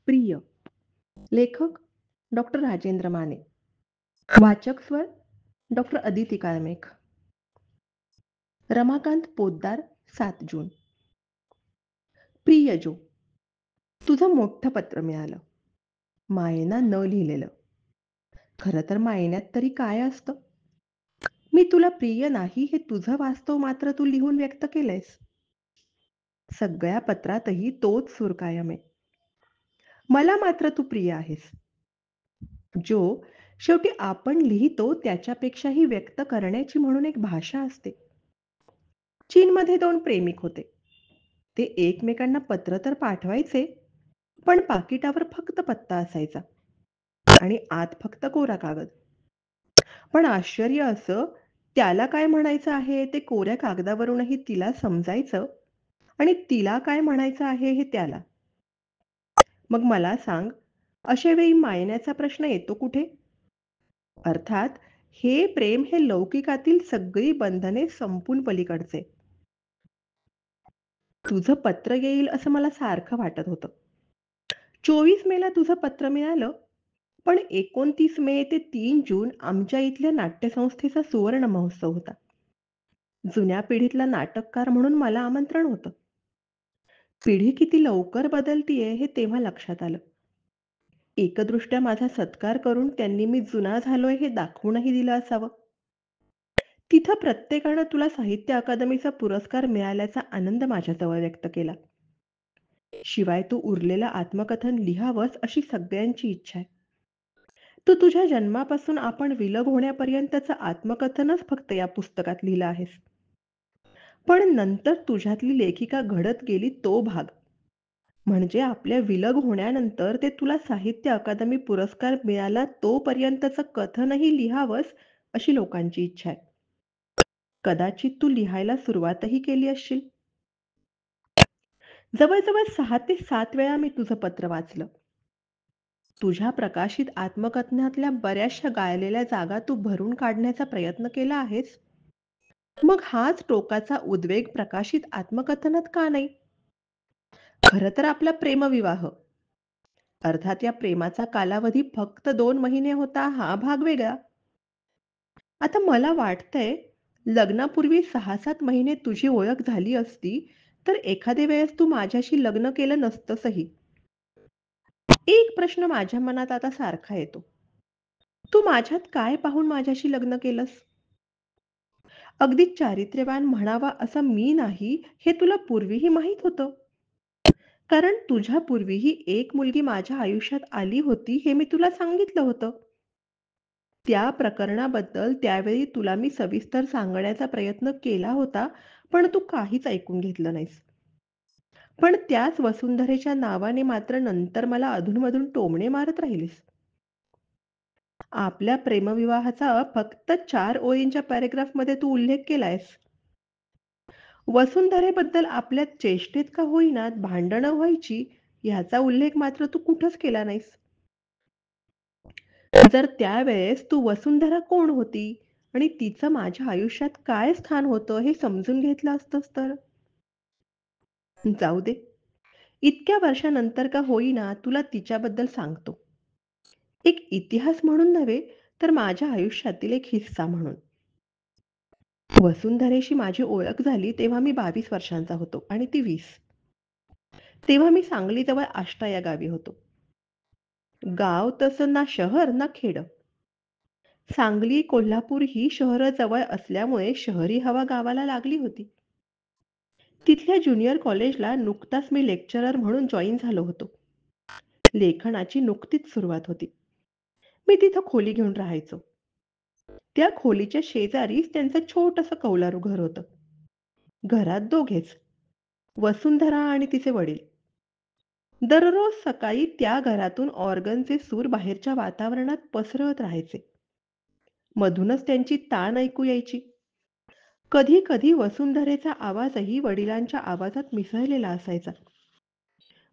प्रिय. लेखक डॉक्टर राजेंद्र माने. वाचक स्वर डॉक्टर अदिती काळमेघ. रमाकांत पोद्दार. 7 जून. प्रिय जो, तुझं मोठं पत्र मिळालं. मायेनं न लिहिलेलं. खरं तर मायण्यात तरी काय असतं? मी तुला प्रिय नाही हे तुझं वास्तव मात्र तू लिहून व्यक्त केलंयस. सगळ्या पत्रातही तोच सूर कायम आहे. मला मात्र तू प्रिय आहेस. जो, शेवटी आपण लिहितो त्याच्यापेक्षाही व्यक्त करण्याची म्हणून एक भाषा असते. चीनमध्ये 2 प्रेमिक होते. ते एकमेकांना पत्र तर पाठवायचे, पण पाकिटावर फक्त पत्ता असायचा आणि आत फक्त कोरा कागद. पण आश्चर्य असं, त्याला काय म्हणायचं आहे ते कोऱ्या कागदावरूनही तिला समजायचं आणि तिला काय म्हणायचं आहे हे त्याला. मग मला सांग, अशा वेळी मायण्याचा प्रश्न येतो कुठे? अर्थात हे प्रेम हे लौकिकातील सगळी बंधने संपून पलीकडचे. तुझं पत्र येईल असं मला सारखं वाटत होतं. 24 मेला तुझं पत्र मिळालं, पण 29 मे ते 3 जून आमच्या इथल्या नाट्यसंस्थेचा सुवर्ण महोत्सव होता. जुन्या पिढीतला नाटककार म्हणून मला आमंत्रण होतं. पिढी किती लवकर बदलतीये हे तेव्हा लक्षात आलं. एकदृष्ट्या माझा सत्कार करून त्यांनी मी जुना झालोय हे दाखवूनही दिलं असावं. तिथं प्रत्येकानं तुला साहित्य अकादमीचा पुरस्कार मिळाल्याचा आनंद माझ्याजवळ व्यक्त केला. शिवाय तू उरलेलं आत्मकथन लिहावंस अशी सगळ्यांची इच्छा आहे. तू तुझ्या जन्मापासून आपण विलग होण्यापर्यंतचं आत्मकथनच फक्त या पुस्तकात लिहिलं आहेस. पण नंतर तुझ्यातली लेखिका घडत गेली तो भाग. म्हणजे आपल्या विलग होण्यानंतर ते तुला साहित्य अकादमी पुरस्कार मिळाला तोपर्यंतचं कथनही लिहावंस अशी लोकांची इच्छा आहे. कदाचित तू लिहायला सुरुवातही केली असशील. जवळजवळ 6 ते 7 वेळा मी तुझं पत्र वाचलं. तुझ्या प्रकाशित आत्मकथनातल्या बऱ्याचशा गाळलेल्या जागा तू भरून काढण्याचा प्रयत्न केला आहेस. मग हाच टोकाचा उद्वेग प्रकाशित आत्मकथनात का नाही? खरं तर आपला प्रेमविवाह, अर्थात या प्रेमाचा कालावधी फक्त 2 महिने होता हा भाग वेगळा. आता मला वाटतंय, लग्नापूर्वी 6-7 महिने तुझी ओळख झाली असती, तर एखाद्या वेळेस तू माझ्याशी लग्न केलं नसतंसही. एक प्रश्न माझ्या मनात आता सारखा येतो. तू माझ्यात काय पाहून माझ्याशी लग्न केलंस? अगदी चारित्र्यवान म्हणावा असं मी नाही, हे तुला पूर्वीही माहीत होतं. कारण तुझ्या पूर्वीही एक मुलगी माझ्या आयुष्यात आली होती हे मी तुला सांगितलं होतं. त्या प्रकरणाबद्दल त्यावेळी तुला मी सविस्तर सांगण्याचा प्रयत्न केला होता, पण तू काहीच ऐकून घेतलं नाहीस. पण त्याच वसुंधरेच्या नावाने मात्र नंतर मला अधूनमधून टोमणे मारत राहिलीस. आपल्या प्रेमविवाहाचा फक्त 4 ओळींच्या पॅरेग्राफमध्ये तू उल्लेख केलायस. वसुंधरेबद्दल आपल्यात चेष्टेत का होईना भांडणं व्हायची ह्याचा उल्लेख मात्र तू कुठंच केला नाहीस. जर त्यावेळेस तू वसुंधरा कोण होती आणि तिचं माझ्या आयुष्यात काय स्थान होतं हे समजून घेतलं असतंस तर. जाऊ दे. इतक्या वर्षानंतर का होईना तुला तिच्याबद्दल सांगतो. एक इतिहास म्हणून नव्हे, तर माझ्या आयुष्यातील एक हिस्सा म्हणून. वसुंधरेशी माझी ओळख झाली तेव्हा मी 22 वर्षांचा होतो आणि ती 20. तेव्हा मी सांगलीजवळ आष्टा या गावी होतो. गाव तसं ना शहर ना खेड. सांगली, कोल्हापूर ही शहरं जवळ असल्यामुळे शहरी हवा गावाला लागली होती. तिथल्या ज्युनियर कॉलेजला नुकताच मी लेक्चरर म्हणून जॉईन झालो होतो. लेखनाची नुकतीच सुरुवात होती. मी तिथं खोली घेऊन राहायचो. त्या खोलीच्या शेजारीच त्यांचं छोटंसं कौलारू घर होतं. घरात दोघेच, वसुंधरा आणि तिचे वडील. दररोज सकाळी त्या घरातून ऑर्गनचे सूर बाहेरच्या वातावरणात पसरत राहायचे. मधूनच त्यांची तान ऐकू यायची. कधी कधी वसुंधरेचा आवाजही वडिलांच्या आवाजात मिसळलेला असायचा.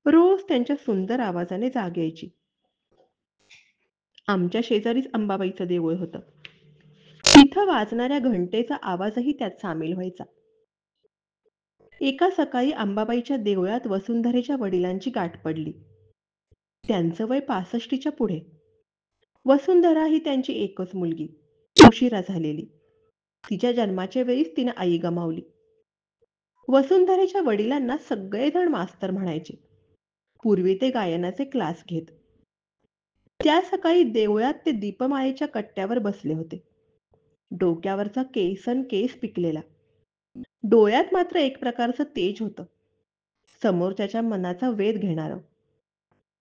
रोज त्यांच्या सुंदर आवाजाने जाग यायची. आमच्या शेजारीच अंबाबाईचं देऊळ होतं. तिथं वाजणाऱ्या घंटेचा आवाजही त्यात सामील व्हायचा. एका सकाळी अंबाबाईच्या देवळात वसुंधरेच्या वडिलांची गाठ पडली. त्यांचं वय 65च्या पुढे. वसुंधरा ही त्यांची एकच मुलगी. उशिरा झालेली. तिच्या जन्माच्या वेळीच तिने आई गमावली. वसुंधरेच्या वडिलांना सगळेजण मास्तर म्हणायचे. पूर्वी ते गायनाचे क्लास घेत. त्या सकाळी देवळात ते दीपमाळेच्या कट्ट्यावर बसले होते. डोक्यावरचा केस पिकलेला. डोळ्यात मात्र एक प्रकारचं तेज होतं. समोरच्याच्या मनाचा वेध घेणारं.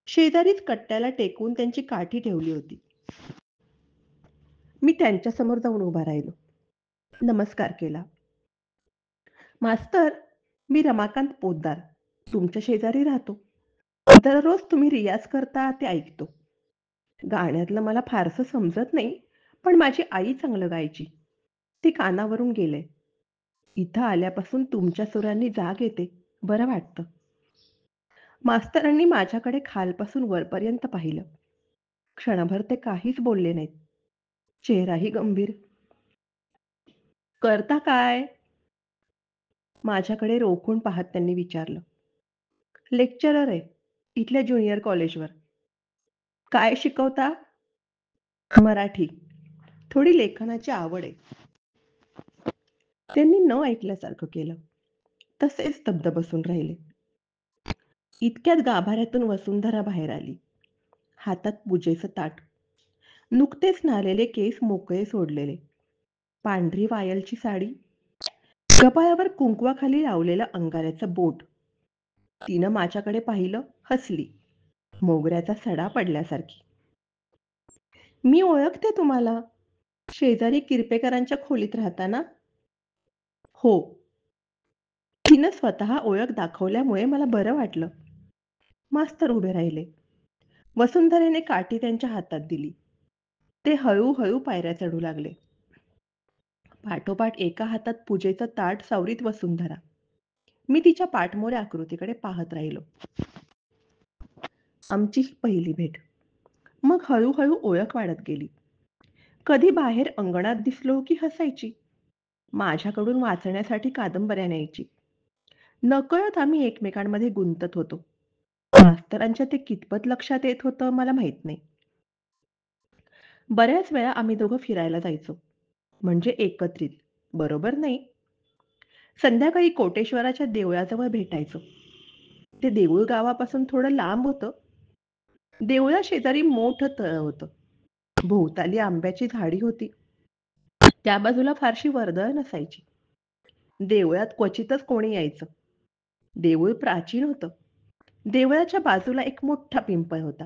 शेजारीच कट्ट्याला टेकून त्यांची काठी ठेवली होती. मी त्यांच्यासमोर जाऊन उभा राहिलो. नमस्कार केला. मास्तर, मी रमाकांत पोद्दार. तुमच्या शेजारी राहतो. दररोज तुम्ही रियाज करता ते ऐकतो. गाण्यातलं मला फारसं समजत नाही, पण माझी आई चांगलं गायची. ते कानावरून गेलंय. इथं आल्यापासून तुमच्या सुरांनी जाग येते. बरं वाटतं. मास्तरांनी माझ्याकडे खालपासून वरपर्यंत पाहिलं. क्षणभर ते काहीच बोलले नाहीत. चेहराही गंभीर. करता काय? माझ्याकडे रोखून पाहत त्यांनी विचारलं. लेक्चरर आहे. इथल्या ज्युनियर कॉलेजवर. काय शिकवता? मराठी. थोडी लेखनाची आवड आहे. त्यांनी न ऐकल्यासारखं केलं. तसेच स्तब्ध बसून राहिले. इतक्यात गाभाऱ्यातून वसुंधरा बाहेर आली. हातात पूजेचं ताट. नुकतेच नालेले केस मोकळे सोडलेले. पांढरी वायलची साडी. कपाळावर कुंकवाखाली लावलेलं अंगाऱ्याचं बोट. तिनं माझ्याकडे पाहिलं, हसली. मोगऱ्याचा सडा पडल्यासारखी. मी ओळखते तुम्हाला. शेजारी किरपेकरांच्या खोलीत राहता ना? हो. तिनं स्वतः ओळख दाखवल्यामुळे मला बरं वाटलं. मास्तर उभे राहिले. वसुंधरेने काठी त्यांच्या हातात दिली. ते हळूहळू पायऱ्या चढू लागले. पाठोपाठ एका हातात पूजेचं ताट सावरीत वसुंधरा. मी तिच्या पाठमोऱ्या आकृतीकडे पाहत राहिलो. आमची ही पहिली भेट. मग हळूहळू ओळख वाढत गेली. कधी बाहेर अंगणात दिसलो की हसायची. माझ्याकडून वाचण्यासाठी कादंबऱ्या न्यायची. नकळत आम्ही एकमेकांमध्ये गुंतत होतो. मास्तरांच्या ते कितपत लक्षात येत होतं मला माहित नाही. बऱ्याच वेळा आम्ही दोघं फिरायला जायचो. म्हणजे एकत्रित. बरोबर नाही. संध्याकाळी कोटेश्वराच्या देवळाजवळ भेटायचो. ते देऊळ गावापासून थोडं लांब होतं. देवळाशेजारी मोठं तळं होतं. भोवताली आंब्याची झाडी होती. त्या बाजूला फारशी वर्दळ नसायची. देवळात क्वचितच कोणी यायचं. देऊळ प्राचीन होतं. देवळाच्या बाजूला एक मोठा पिंपळ होता.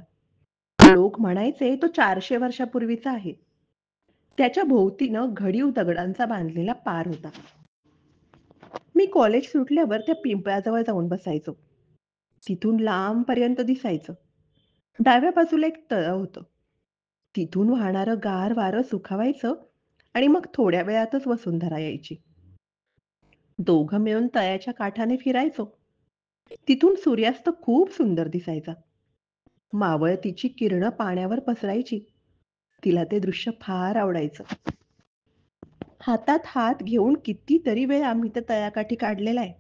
लोक म्हणायचे तो 400 वर्षापूर्वीचा आहे. त्याच्या भोवतीनं घडीव दगडांचा बांधलेला पार होता. मी कॉलेज सुटल्यावर त्या पिंपळाजवळ जाऊन बसायचो. तिथून लांबपर्यंत दिसायचं. डाव्या बाजूला एक तळं होतं. तिथून वाहणारं गार वारं सुखावायचं आणि मग थोड्या वेळातच वसुंधरा यायची. दोघं मिळून तळ्याच्या काठाने फिरायचो. तिथून सूर्यास्त खूप सुंदर दिसायचा. मावळतीची किरणं पाण्यावर पसरायची. तिला ते दृश्य फार आवडायचं. हातात हात घेऊन कितीतरी वेळ आम्ही त्या तळ्याकाठी काढलेला आहे.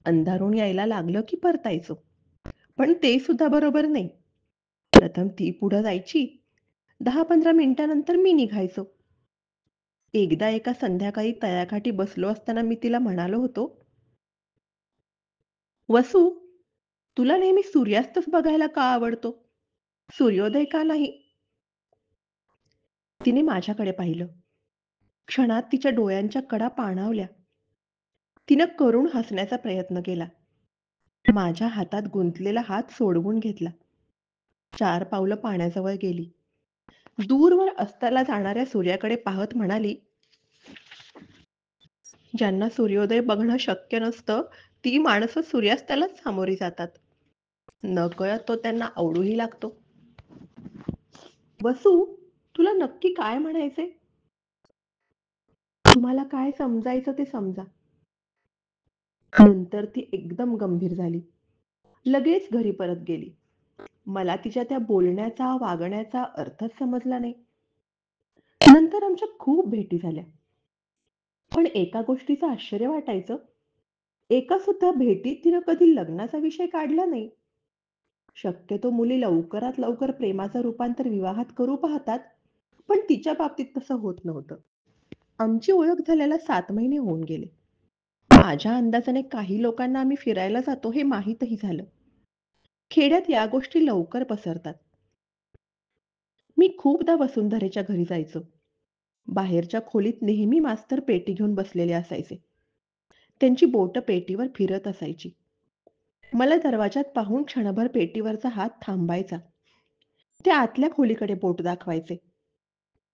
अंधारून यायला लागलं की परतायचो. पण ते सुद्धा बरोबर नाही. प्रथम ती पुढं जायची. 10-15 मिनिटानंतर मी निघायचो. एकदा एका संध्याकाळी तळ्याकाठी बसलो असताना मी तिला म्हणालो होतो, "वसू, तुला नेहमी सूर्यास्तच बघायला का आवडतो? सूर्योदय का नाही?" तिने माझ्याकडे पाहिलं. क्षणात तिच्या डोळ्यांच्या कडा पाणावल्या. तिनं करुण हसण्याचा प्रयत्न केला. माझ्या हातात गुंतलेला हात सोडवून घेतला. 4 पावलं पाण्याजवळ गेली. दूरवर अस्ताला जाणाऱ्या सूर्याकडे पाहत म्हणाली, "ज्यांना सूर्योदय बघणं शक्य नसतं, ती माणसं सूर्यास्तालाच सामोरी जातात. नकळत तो त्यांना आवडूही लागतो." "वसू, तुला नक्की काय म्हणायचंय? तुम्हाला काय समजायचं ते समजा." नंतर ती एकदम गंभीर झाली. लगेच घरी परत गेली. मला तिच्या त्या बोलण्याचा, वागण्याचा अर्थच समजला नाही. नंतर आमच्या खूप भेटी झाल्या. पण एका गोष्टीचं आश्चर्य वाटायचं. एका सुद्धा भेटीत तिनं कधी लग्नाचा विषय काढला नाही. शक्यतो मुली लवकरात लवकर प्रेमाचं रूपांतर विवाहात करू पाहतात, पण तिच्या बाबतीत तसं होत नव्हतं. आमची ओळख झाल्याला 7 महिने होऊन गेले. माझ्या अंदाजाने काही लोकांना आम्ही फिरायला जातो हे माहीतही झालं. खेड्यात या गोष्टी लवकर पसरतात. मी खूपदा वसुंधरेच्या घरी जायचो. बाहेरच्या खोलीत नेहमी मास्तर पेटी घेऊन बसलेले असायचे. त्यांची बोटं पेटीवर फिरत असायची. मला दरवाजात पाहून क्षणभर पेटीवरचा हात थांबायचा. ते आतल्या खोलीकडे बोट दाखवायचे.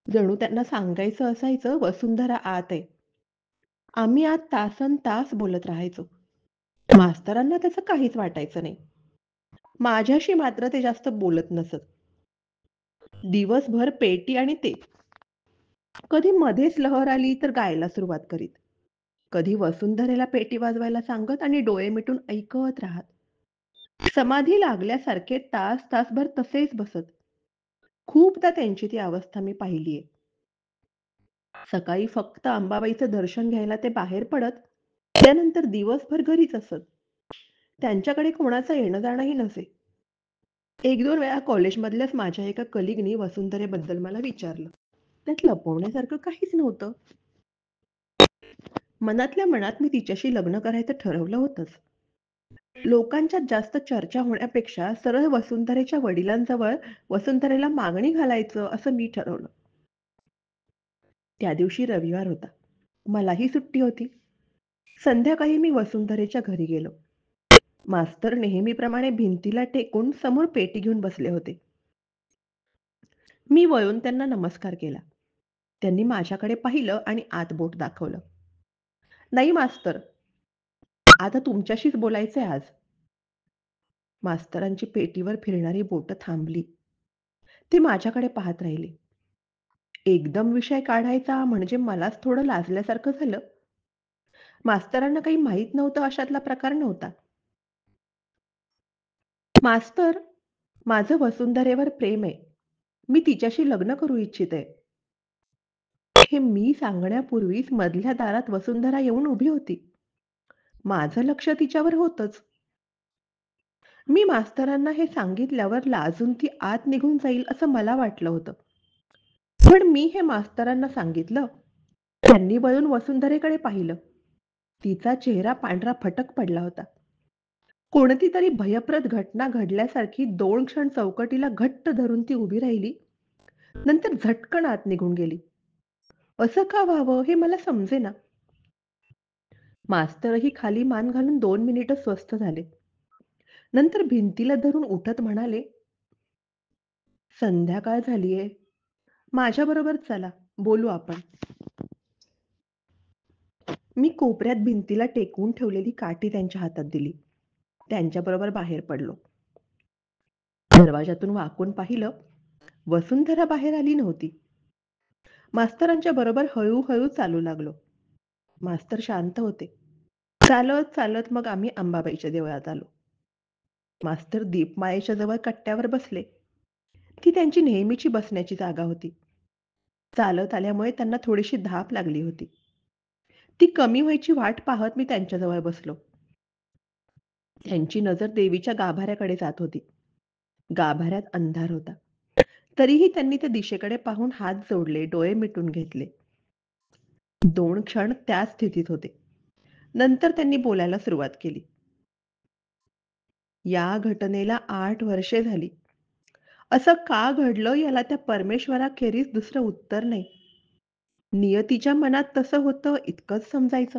जणू त्यांना सांगायचं असायचं, वसुंधरा आत आहे. आम्ही आत तासनतास बोलत राहायचो. मास्तरांना त्याचं काहीच वाटायचं नाही. माझ्याशी मात्र ते जास्त बोलत नसत. दिवसभर पेटी आणि ते. कधी मध्येच लहर आली तर गायला सुरुवात करीत. कधी वसुंधरेला पेटी वाजवायला सांगत आणि डोळे मिटून ऐकत राहत. समाधी लागल्यासारखे तास तासभर तसेच बसत. खूपदा त्यांची ती अवस्था मी पाहिलीये. सकाळी फक्त अंबाबाईचं दर्शन घ्यायला ते बाहेर पडत, त्यानंतर दिवसभर घरीच असत. त्यांच्याकडे कोणाचं येणं जाणंही नसे. एक दोन वेळा कॉलेजमधल्याच माझ्या एका कलिगनी वसुंधरेबद्दल मला विचारलं. त्यात लपवण्यासारखं काहीच नव्हतं. मनातल्या मनात मी तिच्याशी लग्न करायचं ठरवलं होतंच. लोकांच्यात जास्त चर्चा होण्यापेक्षा सरळ वसुंधरेच्या वडिलांजवळ वसुंधरेला मागणी घालायचं असं मी ठरवलं. त्या दिवशी रविवार होता. मलाही सुट्टी होती. संध्याकाळी मी वसुंधरेच्या घरी गेलो. मास्तर नेहमीप्रमाणे भिंतीला टेकून समोर पेटी घेऊन बसले होते. मी वळून त्यांना नमस्कार केला. त्यांनी माझ्याकडे पाहिलं आणि आत बोट दाखवलं. "नाही मास्तर, आता तुमच्याशीच बोलायचंय आज." मास्तरांची पेटीवर फिरणारी बोटं थांबली. ते माझ्याकडे पाहत राहिले. एकदम विषय काढायचा म्हणजे मलाच थोडं लाजल्यासारखं झालं. मास्तरांना काही माहीत नव्हतं अशातला प्रकार नव्हता. "मास्तर, माझं वसुंधरेवर प्रेम आहे. मी तिच्याशी लग्न करू इच्छिते." हे मी सांगण्यापूर्वीच मधल्या दारात वसुंधरा येऊन उभी होती. माझं लक्ष तिच्यावर होतंच. मी मास्तरांना हे सांगितल्यावर लाजून ती आत निघून जाईल असं मला वाटलं होतं. पण मी हे मास्तरांना सांगितलं. त्यांनी वळून वसुंधरेकडे पाहिलं. तिचा चेहरा पांढरा फटक पडला होता. कोणती तरी भयप्रद घटना घडल्यासारखी 2 क्षण चौकटीला घट्ट धरून ती उभी राहिली. नंतर झटकन आत निघून गेली. असं का व्हावं हे मला समजेना. मास्तरही खाली मान घालून 2 मिनिटं स्वस्थ झाले. नंतर भिंतीला धरून उठत म्हणाले, "संध्याकाळ झालीये. माझ्याबरोबर चला, बोलू आपण." मी कोपऱ्यात भिंतीला टेकवून ठेवलेली काठी त्यांच्या हातात दिली. त्यांच्याबरोबर बाहेर पडलो. दरवाजातून वाकून पाहिलं. वसुंधरा बाहेर आली नव्हती. मास्तरांच्या बरोबर हळूहळू चालू लागलो. मास्तर शांत होते. चालत चालत मग आम्ही अंबाबाईच्या देवळात आलो. मास्तर दीपमाळेच्या जवळ कट्ट्यावर बसले. ती त्यांची नेहमीची बसण्याची जागा होती. चालत आल्यामुळे त्यांना थोडीशी धाप लागली होती. ती कमी व्हायची वाट पाहत मी त्यांच्याजवळ बसलो. त्यांची नजर देवीच्या गाभाऱ्याकडे जात होती. गाभाऱ्यात अंधार होता. तरीही त्यांनी त्या दिशेकडे पाहून हात जोडले, डोळे मिटून घेतले. 2 क्षण त्याच स्थितीत होते. नंतर त्यांनी बोलायला सुरुवात केली. "या घटनेला 8 वर्षे झाली. असं का घडलं याला त्या परमेश्वराखेरीज दुसरं उत्तर नाही. नियतीच्या मनात तसं होतं इतकंच समजायचं."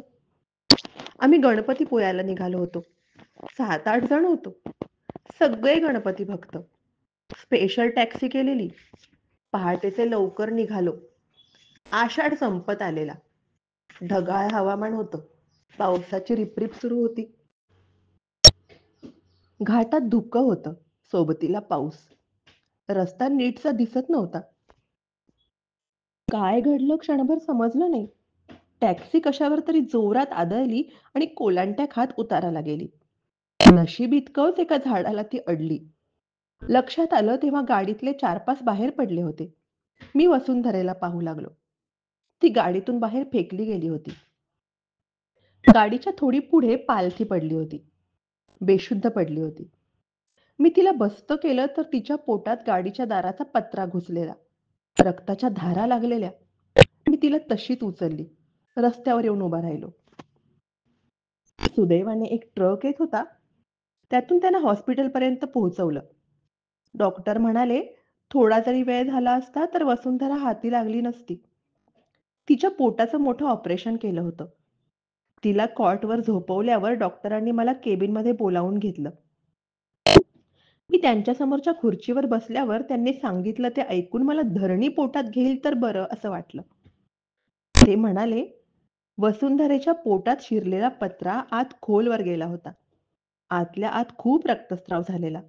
आम्ही गणपतीपुळ्याला निघालो होतो. 7-8 जण होतो. सगळे गणपती भक्त. स्पेशल टॅक्सी केलेली. पहाटेचे लवकर निघालो. आषाढ संपत आलेला. ढगाळ हवामान होतं. पावसाची रिपरिप सुरू होती. घाटात धुकं होतं. सोबतीला पाऊस. रस्ता नीटसा दिसत नव्हता. काय घडलं क्षणभर समजलं नाही. टॅक्सी कशावर तरी जोरात आदळली आणि कोलांट्या खात उताराला गेली. नशीब इतकंच एका झाडाला ती अडली. लक्षात आलं तेव्हा गाडीतले 4-5 बाहेर पडले होते. मी वसुंधरेला पाहू लागलो. ती गाडीतून बाहेर फेकली गेली होती. गाडीच्या थोडी पुढे पालथी पडली होती. बेशुद्ध पडली होती. मी तिला बसतं केलं तर तिच्या पोटात गाडीच्या दाराचा पत्रा घुसलेला. रक्ताच्या धारा लागलेल्या. मी तिला तशीच उचलली. रस्त्यावर येऊन उभा राहिलो. सुदैवाने एक ट्रक येत होता. त्यातून त्यांना हॉस्पिटलपर्यंत पोहोचवलं. डॉक्टर म्हणाले, "थोडा जरी वेळ झाला असता तर वसुंधरा हाती लागली नसती." तिच्या पोटाचं मोठं ऑपरेशन केलं होतं. तिला कॉटवर झोपवल्यावर डॉक्टरांनी मला केबिनमध्ये बोलावून घेतलं. मी त्यांच्यासमोरच्या खुर्चीवर बसल्यावर त्यांनी सांगितलं ते ऐकून मला धरणी पोटात घेईल तर बरं असं वाटलं. ते म्हणाले, "वसुंधरेच्या पोटात शिरलेला पत्रा आत खोलवर गेला होता. आतल्या आत खूप रक्तस्राव झालेला.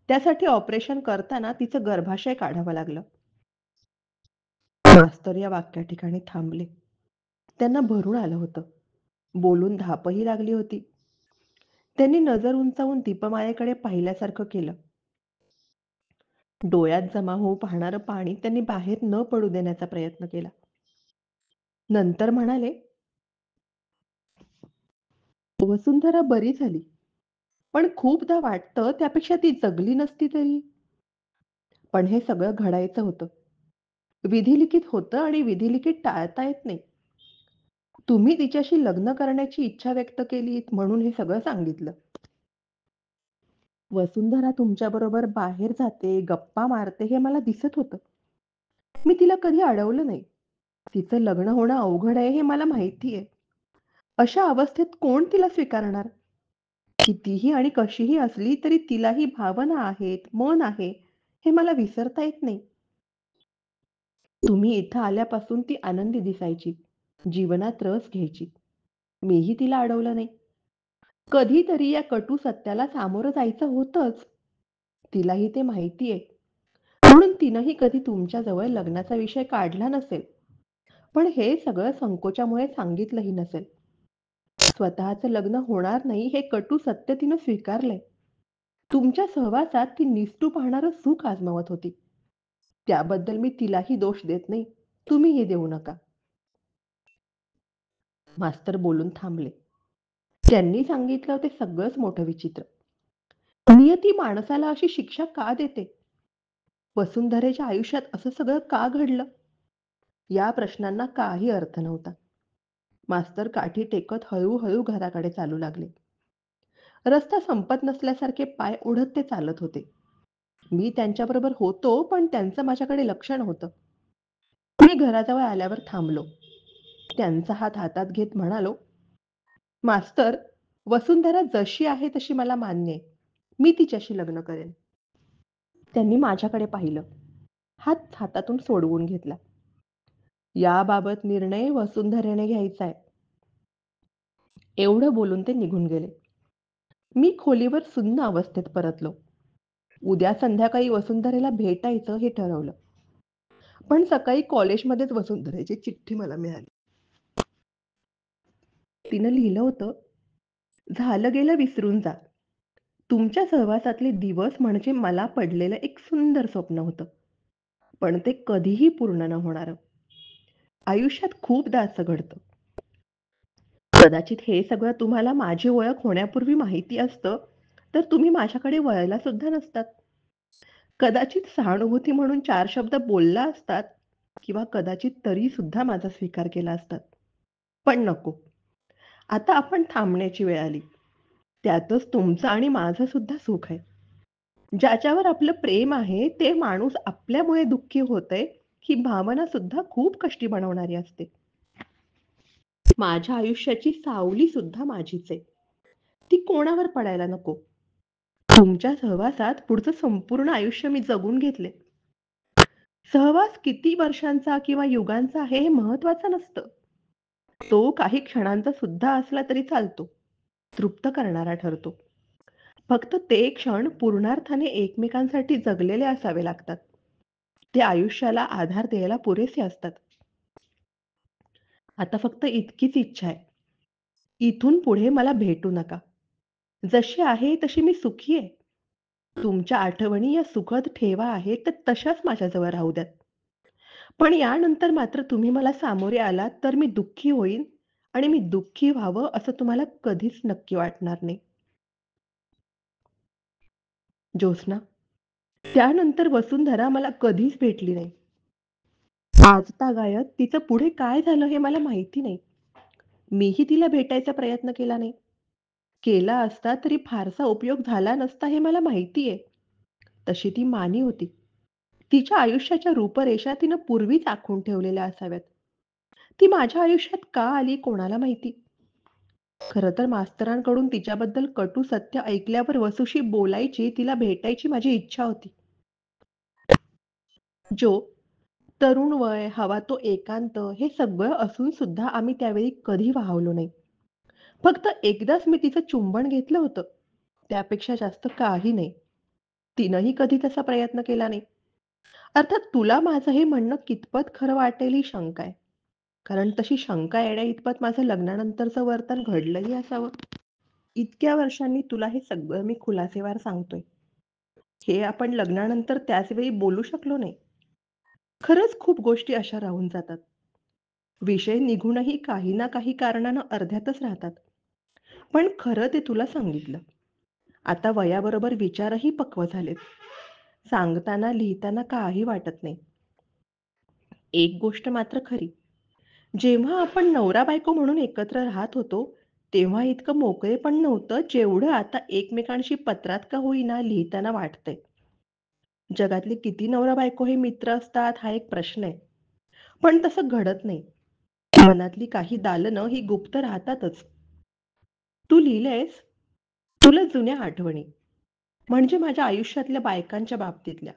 त्यासाठी ऑपरेशन करताना तिचं गर्भाशय काढावं लागलं." मास्तर या वाक्या ठिकाणी थांबले. त्यांना भरून आलं होतं. बोलून धापही लागली होती. त्यांनी नजर उंचावून दीपमालेकडे पाहिल्यासारखं केलं. डोळ्यात जमा होऊ पाहणारं पाणी त्यांनी बाहेर न पडू देण्याचा प्रयत्न केला. नंतर म्हणाले, "वसुंधरा बरी झाली. पण खूपदा वाटतं त्यापेक्षा ती जगली नसती तरी." पण हे सगळं घडायचं होतं. विधिलिखित होतं आणि विधिलिखित टाळता येत नाही. तुम्ही तिच्याशी लग्न करण्याची इच्छा व्यक्त केलीत म्हणून हे सगळं सांगितलं. वसुंधरा तुमच्याबरोबर बाहेर जाते, गप्पा मारते हे मला दिसत होतं. मी तिला कधी अडवलं नाही. तिचं लग्न होणं अवघड आहे हे मला माहिती आहे. अशा अवस्थेत कोण तिला स्वीकारणार? कितीही आणि कशीही असली तरी तिलाही भावना आहेत, मन आहे, हे मला विसरता येत नाही. तुम्ही इथं आल्यापासून ती आनंदी दिसायची. जीवनात रस घ्यायची. मीही तिला अडवलं नाही. कधीतरी या कटू सत्याला सामोरं जायचं होतंच. तिलाही ते माहिती आहे. म्हणून तिनंही कधी तुमच्याजवळ लग्नाचा विषय काढला नसेल. पण हे सगळं संकोचामुळे सांगितलंही नसेल. स्वतःचं लग्न होणार नाही हे कटू सत्य तिनं स्वीकारलंय. तुमच्या सहवासात ती निसटू पाहणारं सुख आजमावत होती. त्याबद्दल मी तिलाही दोष देत नाही. तुम्हीही देऊ नका. मास्तर बोलून थांबले. त्यांनी सांगितलं ते सगळंच मोठं विचित्र. नियती माणसाला अशी शिक्षा का देते? वसुंधरेच्या आयुष्यात असं सगळं का घडलं? या प्रश्नांना काही अर्थ नव्हता. मास्तर काठी टेकत हळूहळू घराकडे चालू लागले. रस्ता संपत नसल्यासारखे पाय ओढत ते चालत होते. मी त्यांच्याबरोबर होतो, पण त्यांचं माझ्याकडे लक्ष नव्हतं. मी घराजवळ आल्यावर थांबलो. त्यांचा हात हातात घेत म्हणालो, "मास्तर, वसुंधरा जशी आहे तशी मला मान्य आहे. मी तिच्याशी लग्न करेन." त्यांनी माझ्याकडे पाहिलं. हात हातातून सोडवून घेतला. "याबाबत निर्णय वसुंधरेने घ्यायचा आहे." एवढं बोलून ते निघून गेले. मी खोलीवर सुन्न अवस्थेत परतलो. उद्या संध्याकाळी वसुंधरेला भेटायचं हे ठरवलं. पण सकाळी कॉलेजमध्येच वसुंधरेची चिठ्ठी मला मिळाली. तिनं लिहिलं होतं, "झालं गेलं विसरून जा. तुमच्या सहवासातले दिवस म्हणजे मला पडलेलं एक सुंदर स्वप्न होतं. पण ते कधीही पूर्ण न होणारं. आयुष्यात खूपदा असं घडतं. कदाचित हे सगळं तुम्हाला माझी ओळख होण्यापूर्वी माहिती असतं, तर तुम्ही माझ्याकडे वळला सुद्धा नसतात. कदाचित सहानुभूती म्हणून 4 शब्द बोलला असतात किंवा कदाचित तरी सुद्धा माझा स्वीकार केला असतात. पण नको. आता आपण थांबण्याची वेळ आली. त्यातच तुमचं आणि माझं सुद्धा सुख आहे. ज्याच्यावर आपलं प्रेम आहे, ते माणूस आपल्यामुळे दुःखी होतंय, ही भावना सुद्धा खूप कष्टी बनवणारी असते. माझ्या आयुष्याची सावली सुद्धा माझीच आहे. ती कोणावर पडायला नको. तुमच्या सहवासात पुढचं संपूर्ण आयुष्य मी जगून घेतले. सहवास किती वर्षांचा किंवा युगांचा आहे हे महत्वाचं नसतं. तो काही क्षणांचा सुद्धा असला तरी चालतो. तृप्त करणारा ठरतो. फक्त ते क्षण पूर्णार्थाने एकमेकांसाठी जगलेले असावे लागतात. ते आयुष्याला आधार द्यायला पुरेसे असतात. आता फक्त इतकीच इच्छा आहे. इथून पुढे मला भेटू नका. जशी आहे तशी मी सुखी आहे. तुमच्या आठवणी या सुखद ठेवा आहेत तर तशाच माझ्याजवळ राहू द्यात. पण यानंतर मात्र तुम्ही मला सामोरे आलात तर मी दुःखी होईन आणि मी दुःखी व्हावं असं तुम्हाला कधीच नक्की वाटणार नाही. ज्योत्स्ना, त्यानंतर वसुंधरा मला कधीच भेटली नाही. आजतागायत तिचं पुढे काय झालं हे मला माहिती नाही. मीही तिला भेटायचा प्रयत्न केला नाही. केला असता तरी फारसा उपयोग झाला नसता हे मला माहिती आहे. तशी ती मानी होती. तिच्या आयुष्याच्या रूपरेषा तिनं पूर्वीच आखून ठेवलेल्या असाव्यात. ती माझ्या आयुष्यात का आली कोणाला माहिती. खरं तर मास्तरांकडून तिच्याबद्दल कटू सत्य ऐकल्यावर वसूशी बोलायची, तिला भेटायची माझी इच्छा होती. जो तरुण वय, हवा तो एकांत हे सगळं असून सुद्धा आम्ही त्यावेळी कधी वाहवलो नाही. फक्त एकदाच मी तिचं चुंबन घेतलं होतं. त्यापेक्षा जास्त काही नाही. तिनंही कधी तसा प्रयत्न केला नाही. अर्थात तुला माझं हे म्हणणं कितपत खरं वाटेल ही शंका आहे. कारण तशी शंका येण्याइतपत माझं लग्नानंतरचं वर्तन घडलंही असावं. इतक्या वर्षांनी तुला हे सगळं मी खुलासेवार सांगतोय. हे आपण लग्नानंतर त्याच वेळी बोलू शकलो नाही. खरंच खूप गोष्टी अशा राहून जातात. विषय निघूनही काही ना काही कारणानं अर्ध्यातच राहतात. पण खरं ते तुला सांगितलं. आता वयाबरोबर विचारही पक्व झालेत. सांगताना, लिहिताना काही वाटत नाही. एक गोष्ट मात्र खरी, जेव्हा आपण नवरा-बायको म्हणून एकत्र राहत होतो, तेव्हा इतकं मोकळेपण नव्हतं, जेवढं आता एकमेकांशी पत्रात का होईना लिहिताना वाटतंय. जगातले किती नवरा-बायको हे मित्र असतात, हा एक प्रश्न आहे. पण तसं घडत नाही. मनातली काही दालनं ही गुप्त राहतातच. तू लिहिलंयस, तुला जुन्या आठवणी, म्हणजे माझ्या आयुष्यातल्या बायकांच्या बाबतीतल्या.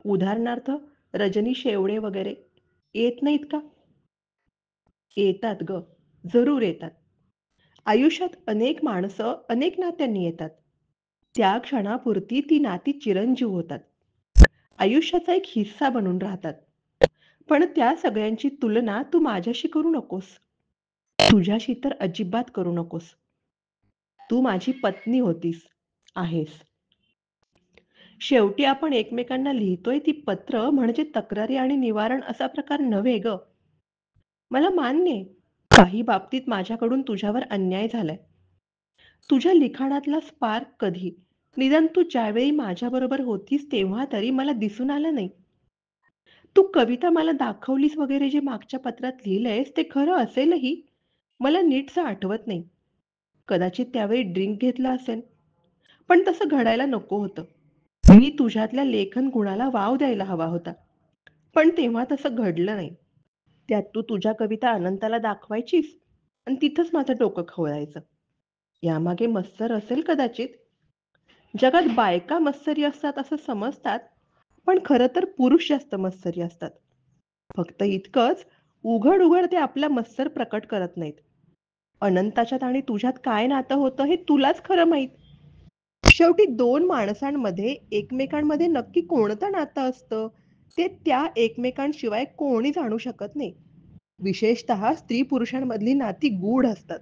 उदाहरणार्थ रजनी शेवडे वगैरे. येत नाहीत का? येतात गं. जरूर येतात. आयुष्यात अनेक माणसं अनेक नात्यांनी येतात. त्या क्षणापुरती ती नाती चिरंजीव होतात. आयुष्याचा एक हिस्सा बनून राहतात. पण त्या सगळ्यांची तुलना तू माझ्याशी करू नकोस. तुझ्याशी तर अजिबात करू नकोस. तू माझी पत्नी होतीस, आहेस. शेवटी आपण एकमेकांना लिहितोय ती पत्र म्हणजे तक्रारी आणि निवारण असा प्रकार नव्हे गं. मला मान्य आहे, काही बाबतीत माझ्याकडून तुझ्यावर अन्याय झालाय. तुझ्या लिखाणातला स्पार्क कधी, निदान तू ज्यावेळी माझ्याबरोबर होतीस तेव्हा तरी मला दिसून आलं नाही. तू कविता मला दाखवलीस वगैरे जे मागच्या पत्रात लिहिलंयस ते खरं असेलही, मला नीटसं आठवत नाही. कदाचित त्यावेळी ड्रिंक घेतलं असेल. पण तसं घडायला नको होतं. मी तुझ्यातल्या लेखन गुणाला वाव द्यायला हवा होता. पण तेव्हा तसं घडलं नाही. त्यात तू तुझ्या कविता अनंताला दाखवायचीस आणि तिथंच माझं डोकं खवळायचं. यामागे मत्सर असेल कदाचित. जगात बायका मत्सरी असतात असं समजतात, पण खरं तर पुरुष जास्त मत्सरी असतात. फक्त इतकंच, उघड उघड ते आपला मत्सर प्रकट करत नाहीत. अनंताच्यात आणि तुझ्यात काय नातं होतं हे तुलाच खरं माहीत. शेवटी दोन माणसांमध्ये एकमेकांमध्ये नक्की कोणतं नातं असतं, ते त्या एकमेकांशिवाय कोणी जाणू शकत नाही. विशेषतः स्त्री-पुरुषांमधली नाती गूढ असतात.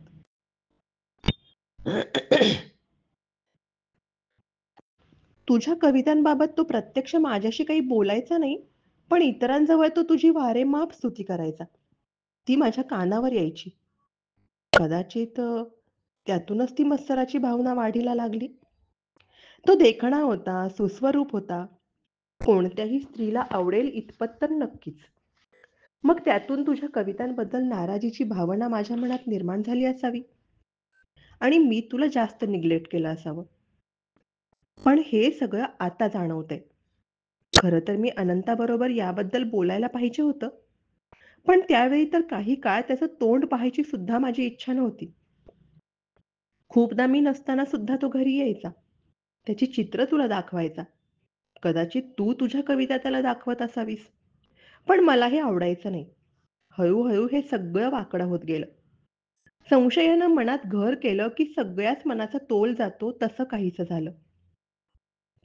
तुझ्या कवितांबाबत तो प्रत्यक्ष माझ्याशी काही बोलायचा नाही, पण इतरांजवळ तो तुझी वारेमाप स्तुती करायचा. ती माझ्या कानावर यायची. कदाचित त्यातूनच ती मत्सराची भावना वाढीला लागली. तो देखणा होता, सुस्वरूप होता. कोणत्याही स्त्रीला आवडेल इतपत तर नक्कीच. मग त्यातून तुझ्या कवितांबद्दल नाराजीची भावना माझ्या मनात निर्माण झाली असावी आणि मी तुला जास्त निग्लेक्ट केलं असावं. पण हे सगळं आता जाणवतंय. खरं तर मी अनंताबरोबर याबद्दल बोलायला पाहिजे होतं. पण त्यावेळी तर काही काळ त्याचं तोंड पाहायची सुद्धा माझी इच्छा नव्हती. खूपदा मी नसताना सुद्धा तो घरी यायचा. त्याची चित्र तुला दाखवायचा. कदाचित तू तुझ्या कविता त्याला दाखवत असावीस. पण मला हे आवडायचं नाही. हळू हे सगळं वाकडं होत गेलं. संशयानं मनात घर केलं की सगळ्याच मनाचा तोल जातो तसं काहीसं झालं.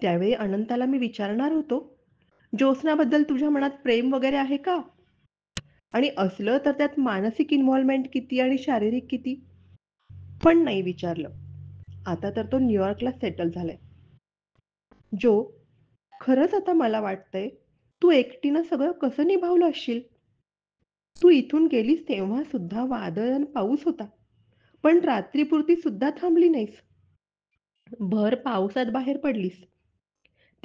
त्यावेळी अनंताला मी विचारणार होतो, ज्योत्स्नाबद्दल तुझ्या मनात प्रेम वगैरे आहे का? आणि असलं तर त्यात मानसिक इन्व्हॉल्वमेंट किती आणि शारीरिक किती? पण नाही विचारलं. आता तर तो न्यूयॉर्कला सेटल झालाय. जो, खरंच आता मला वाटतंय, तू एकटीनं सगळं कसं निभावलं असशील? तू इथून गेलीस तेव्हा सुद्धा वादळ अन पाऊस होता. पण रात्रीपुरती सुद्धा थांबली नाहीस. भर पावसात बाहेर पडलीस.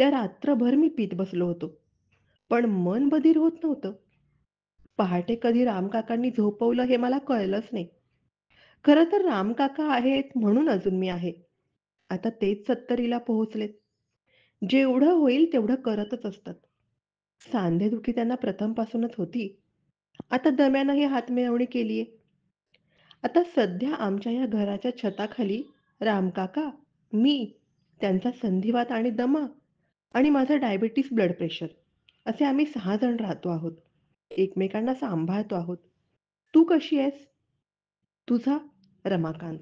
त्या रात्रभर मी पीत बसलो होतो. पण मन बधीर होत नव्हतं. पहाटे कधी रामकाकांनी झोपवलं हे मला कळलंच नाही. खरं तर रामकाका आहेत म्हणून अजून मी आहे. आता तेच 70ला पोहोचलेत. जेवढं होईल तेवढं करतच असतात. सांधेदुखी त्यांना प्रथमपासूनच होती. आता दम्यानंही हातमिळवणी केलीये. आता सध्या आमच्या या घराच्या छताखाली रामकाका, मी, त्यांचा संधिवात आणि दमा आणि माझं डायबिटीज ब्लड प्रेशर असे आम्ही 6 जण राहतो आहोत. एकमेकांना सांभाळतो आहोत. तू कशी आहेस? तुझा रमाकांत.